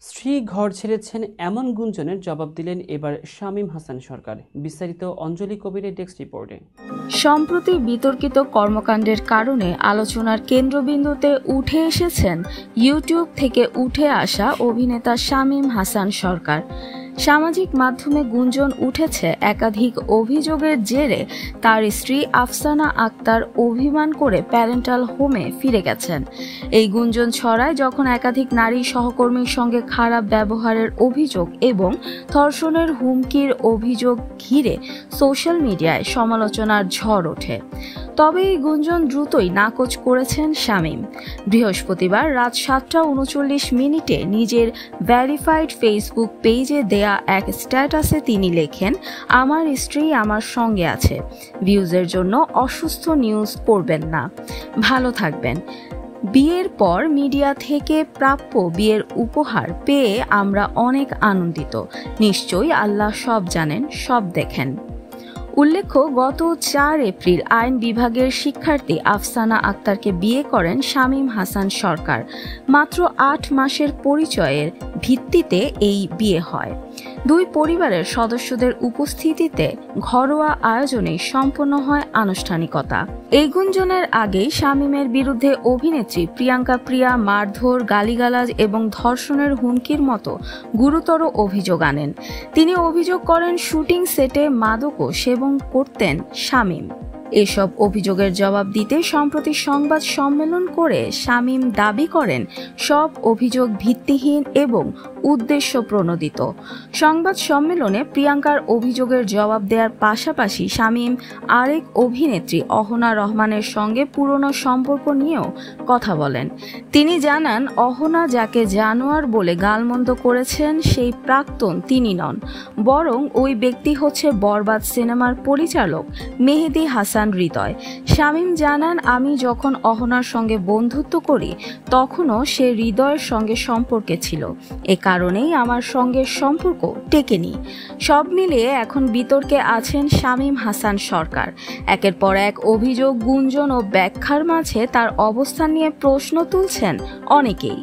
স্ত্রী ঘর ছেড়েছেন এমন গুঞ্জনের জবাব দিলেন এবার শামীম হাসান সরকার। বিস্তারিত অঞ্জলি কবিরের ডেস্ক রিপোর্টে। সম্প্রতি বিতর্কিত কর্মকাণ্ডের কারণে আলোচনার কেন্দ্রবিন্দুতে উঠে এসেছেন ইউটিউব থেকে উঠে আসা অভিনেতা শামীম হাসান সরকার। সামাজিক মাধ্যমে গুঞ্জন উঠেছে একাধিক অভিযোগের জেরে তার স্ত্রী আফসানা আক্তার অভিমান করে প্যারেন্টাল হোমে ফিরে গেছেন। এই গুঞ্জন ছড়ায় যখন একাধিক নারী সহকর্মীর সঙ্গে খারাপ ব্যবহারের অভিযোগ এবং ধর্ষণের হুমকির অভিযোগ ঘিরে সোশ্যাল মিডিয়ায় সমালোচনার ঝড় ওঠে। তবে এই গুঞ্জন দ্রুতই নাকচ করেছেন শামীম। বৃহস্পতিবার রাত 7:39 নিজের ভেরিফাইড ফেসবুক পেজে দেয়া এক স্ট্যাটাসে তিনি লেখেন, আমার স্ত্রী আমার সঙ্গে আছে, ভিউজের জন্য অসুস্থ নিউজ করবেন না, ভালো থাকবেন। বিয়ের পর মিডিয়া থেকে প্রাপ্য বিয়ের উপহার পেয়ে আমরা অনেক আনন্দিত, নিশ্চয়ই আল্লাহ সব জানেন, সব দেখেন। উল্লেখ্য, গত 4 এপ্রিল আইন বিভাগের শিক্ষার্থী আফসানা আক্তারকে বিয়ে করেন শামীম হাসান সরকার। মাত্র 8 মাসের পরিচয়ের ভিত্তিতে এই বিয়ে হয়। দুই পরিবারের সদস্যদের উপস্থিতিতে ঘরোয়া আয়োজনে সম্পন্ন হয় আনুষ্ঠানিকতা। এই গুঞ্জনের আগেই শামীমের বিরুদ্ধে অভিনেত্রী প্রিয়াঙ্কা প্রিয়া মারধর, গালিগালাজ এবং ধর্ষণের হুমকির মতো গুরুতর অভিযোগ আনেন। তিনি অভিযোগ করেন শুটিং সেটে মাদকও সেবন করতেন শামীম। এসব অভিযোগের জবাব দিতে সম্প্রতি সংবাদ সম্মেলন করে শামীম দাবি করেন সব অভিযোগ ভিত্তিহীন এবং উদ্দেশ্য প্রণোদিত। সংবাদ সম্মেলনে প্রিয়াঙ্কার অভিযোগের জবাব দেওয়ার পাশাপাশি শামীম আরেক অভিনেত্রী অহনা রহমানের সঙ্গে পুরনো সম্পর্ক নিয়েও কথা বলেন। তিনি জানান, অহনা যাকে জানোয়ার বলে গালমন্দ করেছেন সেই প্রাক্তন তিনি নন, বরং ওই ব্যক্তি হচ্ছে বরবাদ সিনেমার পরিচালক মেহেদী হাসান হৃদয়। শামীম জানান, আমি যখন অহনার সঙ্গে বন্ধুত্ব করি তখনও সে হৃদয়ের সঙ্গে সম্পর্কে ছিল, এ কারণেই আমার সঙ্গে সম্পর্ক টেকেনি। সব মিলিয়ে এখন বিতর্কে আছেন শামীম হাসান সরকার। একের পর এক অভিযোগ, গুঞ্জন ও ব্যাখ্যার মাঝে তার অবস্থান নিয়ে প্রশ্ন তুলছেন অনেকেই।